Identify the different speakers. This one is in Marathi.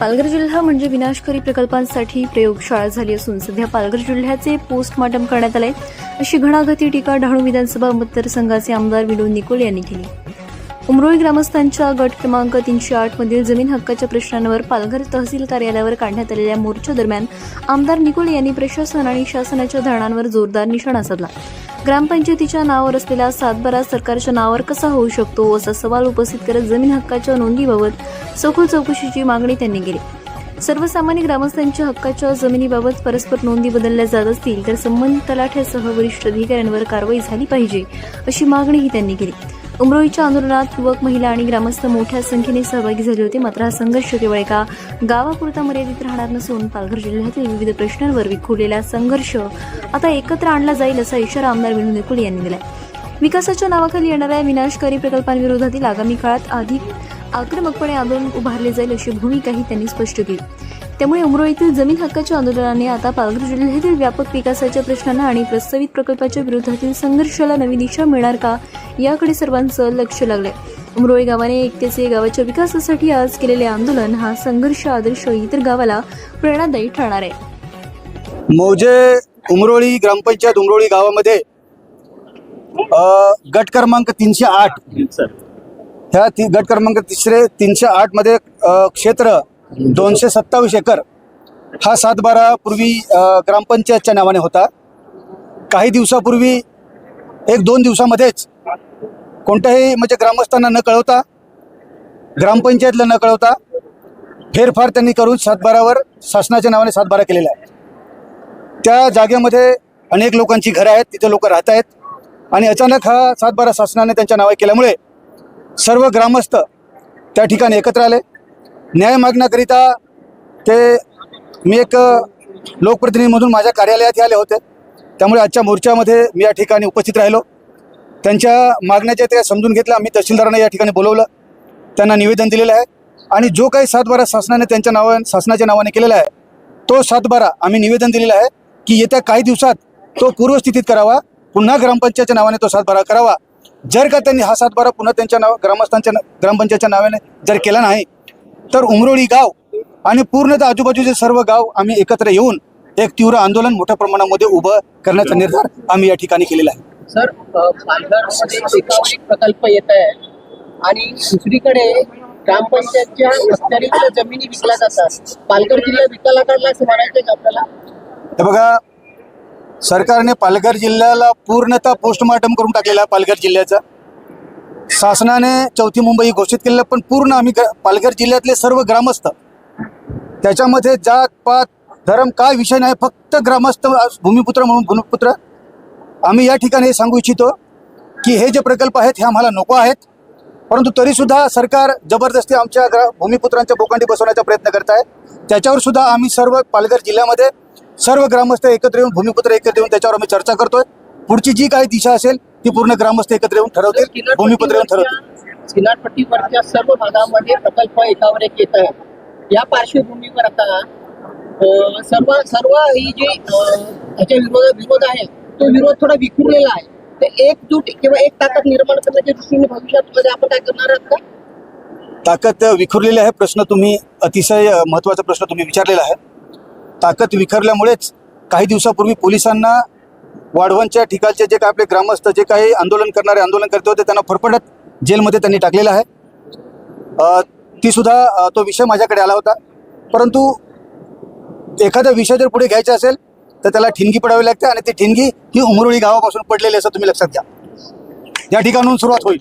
Speaker 1: पालघर जिल्हा म्हणजे विनाशकारी प्रकल्पांसाठी प्रयोगशाळा झाली असून सध्या पालघर जिल्ह्याचे पोस्टमार्टम करण्यात आले अशी घणाघाती टीका डहाणू विधानसभा मतदारसंघाचे आमदार विनोद निकोल यांनी केली। उमरोळी ग्रामस्थांच्या गट क्रमांक 308 मधील जमीन हक्काच्या प्रश्नांवर पालघर तहसील कार्यालयावर काढण्यात आलेल्या मोर्चा दरम्यान आमदार निकोल यांनी प्रशासन आणि शासनाच्या धरणांवर जोरदार निशाणा साधला। ग्रामपंचायतीच्या नावावर असलेला सातबारा सरकारच्या नावावर कसा होऊ शकतो असा सवाल उपस्थित करत जमीन हक्काच्या नोंदीबाबत सखोल चौकशीची मागणी त्यांनी केली। सर्वसामान्य ग्रामस्थांच्या हक्काच्या जमिनीबाबत परस्पर नोंदी बदलल्या जात असतील तर संबंधित तलाठ्यासह वरिष्ठ अधिकाऱ्यांवर कारवाई झाली पाहिजे अशी मागणीही त्यांनी केली। उमरोळीच्या आंदोलनात युवक, महिला आणि ग्रामस्थ मोठ्या संख्येने सहभागी झाले होते। मात्र हा संघर्ष केवळ एका गावापुरता मर्यादित राहणार नसून पालघर जिल्ह्यातील विविध प्रश्नांवर विखुरलेला संघर्ष आता एकत्र आणला जाईल असा इशारा आमदार विनोद निकोल यांनी दिला। विकासाच्या नावाखाली येणाऱ्या विनाशकारी प्रकल्पांविरोधातील आगामी काळात अधिक आक्रमकपणे आंदोलन उभारले जाईल अशी भूमिकाही त्यांनी स्पष्ट केली। त्यामुळे उमरोळीतील जमीन हक्काच्या आंदोलनाने आता पालघर जिल्ह्यातील व्यापक विकासाच्या प्रश्नांना आणि प्रस्तावित प्रकल्पाच्या विरोधातील संघर्षाला नवी दिशा मिळणार का याकडे सर्वांचं लक्ष लागलंय। उमरोळी गावाने एकतेचे गावाच्या विकासासाठी आज केलेले आंदोलन हा संघर्ष आदर्श इतर गावाला प्रेरणादायी ठरणार आहे।
Speaker 2: मौजे उमरोळी ग्रामपंचायत उमरोळी गावामध्ये गट क्रमांक 308 ह्या गट क्रमांक 308 मध्ये क्षेत्र 227 एकर हा सातबारा पूर्वी ग्रामपंचायतच्या नावाने होता। काही दिवसापूर्वी 1-2 दिवसामध्येच कोणत्याही म्हणजे ग्रामस्थांना न कळवता, ग्रामपंचायतला न कळवता फेरफार त्यांनी करून सातबारावर शासनाच्या नावाने सातबारा केलेला आहे। त्या जागेमध्ये अनेक लोकांची घरं आहेत, तिथे लोक राहत आहेत आणि अचानक हा सातबारा शासनाने त्यांच्या नावे केल्यामुळे सर्व ग्रामस्थ त्या ठिकाणी एकत्र आले। न्याय मागण्याकरिता मी एक लोकप्रतिनिधी म्हणून माझ्या कार्यालयात आले होते। त्यामुळे आजच्या मोर्चामध्ये मी या ठिकाणी उपस्थित राहिलो। त्यांच्या मागण्याचे ते समजून घेतलं। आम्ही तहसीलदारांना या ठिकाणी बोलवलं, त्यांना निवेदन दिलेलं आहे आणि जो काही सातबारा शासनाने शासनाच्या नावाने केलेला आहे तो सातबारा आम्ही निवेदन दिलेलं आहे की येत्या काही दिवसात तो पूर्वस्थितीत करावा, पुन्हा ग्रामपंचायतच्या नावाने तो सातबारा करावा। जर का त्यांनी हा सातबारा पुन्हा त्यांच्या ग्रामपंचायतच्या नावाने जर केला नाही तर उमरोळी गाव आणि पूर्णतः आजूबाजूचे सर्व गाव आम्ही एकत्र येऊन एक तीव्र आंदोलन मोठ्या प्रमाणामध्ये उभं करण्याचा निर्धार आम्ही या ठिकाणी केलेला आहे।
Speaker 3: सर, पालघरमध्ये एकावर एक प्रकल्प येत आहे आणि दुसरीकडे ग्रामपंचायतच्या अखत्यारीतल्या जमिनी विकल्या जातात। पालघर जिल्हा विकायला काढला असं म्हणायचं का आपल्याला?
Speaker 2: हे बघा, सरकारने पालघर जिल्ह्याला पूर्णतः पोस्टमार्टम करून टाकलेला आहे। पालघर जिल्ह्याचा शासनाने चौथी मुंबई घोषित केलेलं, पण पूर्ण आम्ही पालघर जिल्ह्यातले सर्व ग्रामस्थ त्याच्यामध्ये जात पात धर्म काय विषय नाही, फक्त ग्रामस्थ भूमिपुत्र म्हणून भूमिपुत्र आम्ही या ठिकाणी हे सांगू इच्छितो की हे जे प्रकल्प आहेत हे आम्हाला नको आहेत, परंतु तरीसुद्धा सरकार जबरदस्ती आमच्या भूमिपुत्रांच्या बोकांडी बसवण्याचा प्रयत्न करत आहे। त्याच्यावर सुद्धा आम्ही सर्व पालघर जिल्ह्यामध्ये सर्व ग्रामस्थ एकत्र येऊन, भूमिपुत्र एकत्र येऊन त्याच्यावर आम्ही चर्चा करतोय। पुढची जी काही दिशा असेल ती पूर्ण ग्रामस्थ एकत्र येऊन ठरवतील, भूमिपुत्र येऊन ठरवतील।
Speaker 3: किनारपट्टीवरच्या सर्व भागामध्ये प्रकल्प एकावर एक येत आहे। या पार्श्वभूमीवर आता सर्व ही जी ह्याच्या विरोध आहे तो विरोध थोडा विखुरलेला आहे। तर एकजूट किंवा एक ताकद निर्माण करण्याच्या दृष्टीने भविष्यात आपण काय करणार आहात का?
Speaker 2: ताकद विखुरलेली आहे, प्रश्न तुम्ही अतिशय महत्त्वाचा प्रश्न तुम्ही विचारलेला आहे। ताकद विखरल्यामुळेच काही दिवसापूर्वी पोलिसांना वाढवणच्या ठिकाणचे जे काही आपले ग्रामस्थ जे काही आंदोलन करते होते त्यांना फरफडत जेलमध्ये त्यांनी टाकलेलं आहे। ती सुद्धा तो विषय माझ्याकडे आला होता, परंतु एखादा विषय जर पुढे घ्यायचा असेल तर त्याला ठिणगी पडावी लागते आणि ती ठिणगी ही उमरोळी गावापासून पडलेली असं तुम्ही लक्षात घ्या। या ठिकाणून सुरुवात होईल।